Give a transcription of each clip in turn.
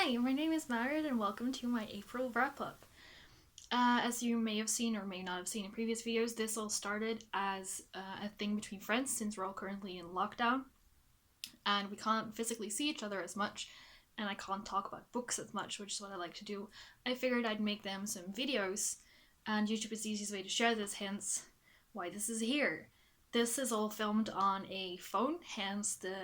Hi, my name is Marit and welcome to my April wrap-up. As you may have seen or may not have seen in previous videos, this all started as a thing between friends since we're all currently in lockdown and we can't physically see each other as much and I can't talk about books as much, which is what I like to do. I figured I'd make them some videos and YouTube is the easiest way to share this, hence why this is here. This is all filmed on a phone, hence the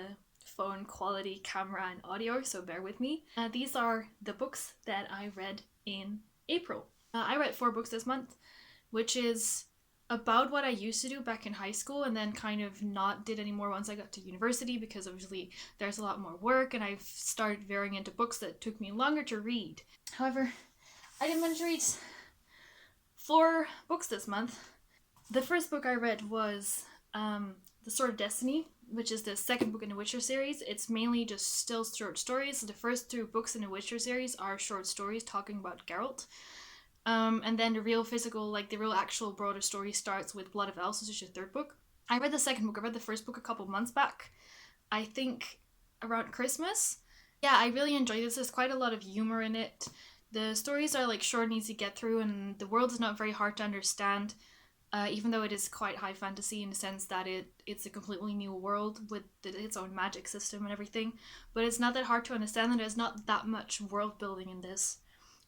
phone quality camera and audio, so bear with me. These are the books that I read in April. I read 4 books this month, which is about what I used to do back in high school and then kind of not did anymore once I got to university because obviously there's a lot more work and I've started veering into books that took me longer to read. However, I did manage to read 4 books this month. The first book I read was The Sword of Destiny, which is the second book in the Witcher series. It's mainly just still short stories. The first 2 books in the Witcher series are short stories talking about Geralt. And then the real physical, the real actual broader story starts with Blood of Elves, which is the 3rd book. I read the second book. I read the first book a couple months back. I think around Christmas. Yeah, I really enjoyed this. There's quite a lot of humor in it. The stories are short and easy to get through, and the world is not very hard to understand. Even though it is quite high fantasy in the sense that it's a completely new world with its own magic system and everything, but it's not that hard to understand and there's not that much world building in this.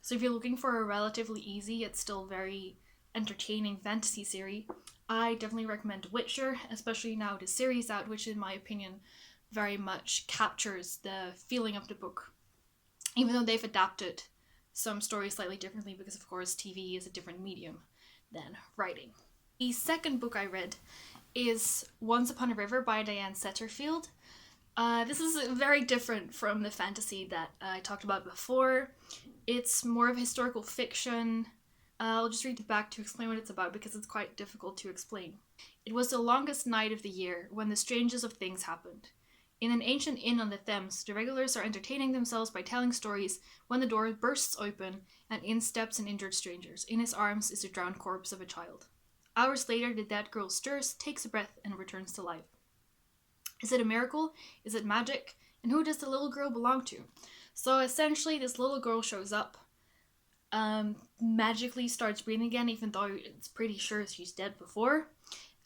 So if you're looking for a relatively easy yet still very entertaining fantasy series, I definitely recommend Witcher, especially now the series out, which in my opinion very much captures the feeling of the book, even though they've adapted some stories slightly differently because of course TV is a different medium than writing. The second book I read is Once Upon a River by Diane Setterfield. This is very different from the fantasy that I talked about before. It's more of historical fiction. I'll just read the back to explain what it's about because it's quite difficult to explain. It was the longest night of the year when the strangest of things happened. In an ancient inn on the Thames, the regulars are entertaining themselves by telling stories when the door bursts open and in steps an injured stranger. In his arms is the drowned corpse of a child. Hours later, the dead girl stirs, takes a breath, and returns to life. Is it a miracle? Is it magic? And who does the little girl belong to? So essentially, this little girl shows up, magically starts breathing again, even though it's pretty sure she's dead before.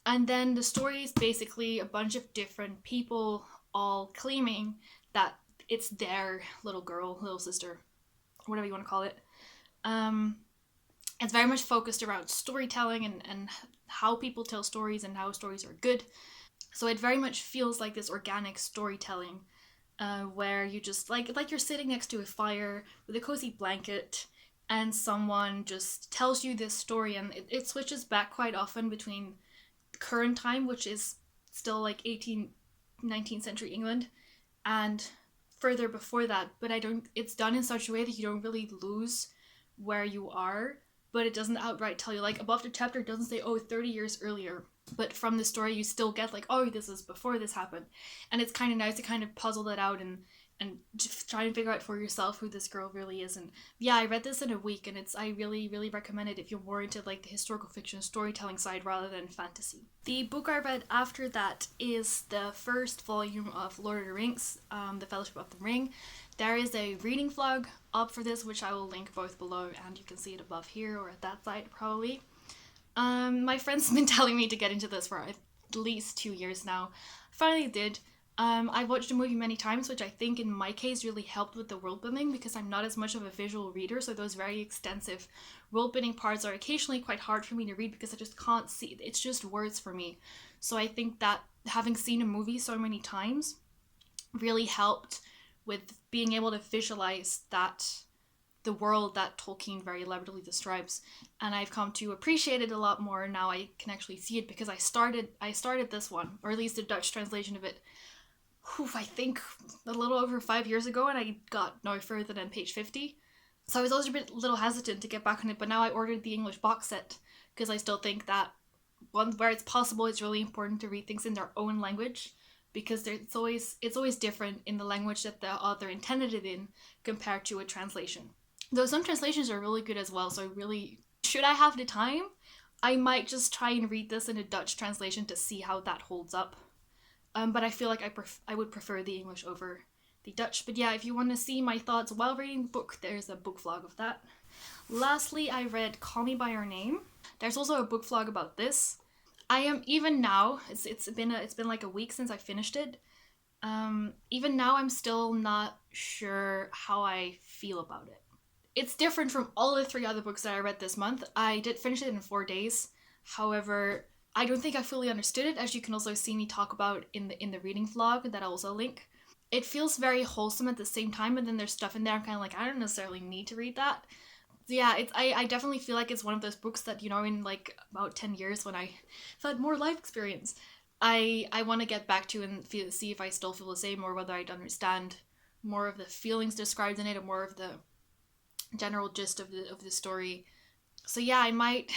And then the story is basically a bunch of different people all claiming that it's their little girl, little sister, whatever you want to call it. It's very much focused around storytelling and how people tell stories and how stories are good. So it very much feels like this organic storytelling where you just, like you're sitting next to a fire with a cozy blanket and someone just tells you this story, and it switches back quite often between current time, which is still 19th century England, and further before that, but it's done in such a way that you don't really lose where you are, but it doesn't outright tell you, above the chapter it doesn't say 30 years earlier, but from the story you still get this is before this happened, and it's kind of nice to kind of puzzle that out and just try and figure out for yourself who this girl really is. And yeah, I read this in a week, and I really recommend it if you're more into the historical fiction storytelling side rather than fantasy. The book I read after that is the first volume of LOTR Reading, The Fellowship of the Ring. There is a reading vlog up for this, which I will link both below, and you can see it above here or at that side probably. My friends have been telling me to get into this for at least 2 years now. Finally did. I've watched the movie many times, which I think in my case really helped with the world building because I'm not as much of a visual reader, so those very extensive world building parts are occasionally quite hard for me to read because I just can't see. It's just words for me. So I think that having seen a movie so many times really helped with being able to visualize the world that Tolkien very elaborately describes, and I've come to appreciate it a lot more. Now I can actually see it because I started this one, or at least the Dutch translation of it, I think a little over 5 years ago, and I got no further than page 50. So I was always a little hesitant to get back on it, but now I ordered the English box set because I still think that where it's possible, it's really important to read things in their own language, because it's always different in the language that the author intended it in compared to a translation. Though some translations are really good as well, so should I have the time, I might just try and read this in a Dutch translation to see how that holds up. But I feel like I would prefer the English over the Dutch. But yeah, if you want to see my thoughts while reading the book, there's a book vlog of that. Lastly, I read Call Me by Your Name. There's also a book vlog about this. I am even now. It's been like a week since I finished it. Even now, I'm still not sure how I feel about it. It's different from all the 3 other books that I read this month. I did finish it in 4 days. However, I don't think I fully understood it, as you can also see me talk about in the reading vlog that I'll also link. It feels very wholesome at the same time, but then there's stuff in there I'm kind of like, I don't necessarily need to read that. So yeah, I definitely feel like it's one of those books that, you know, in like about 10 years when I've had more life experience, I want to get back to and see if I still feel the same, or whether I'd understand more of the feelings described in it, or more of the general gist of the story. So yeah, I might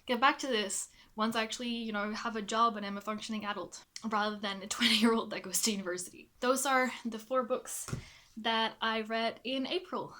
get back to this once I actually, you know, have a job and I'm a functioning adult, rather than a 20-year-old that goes to university. Those are the 4 books that I read in April.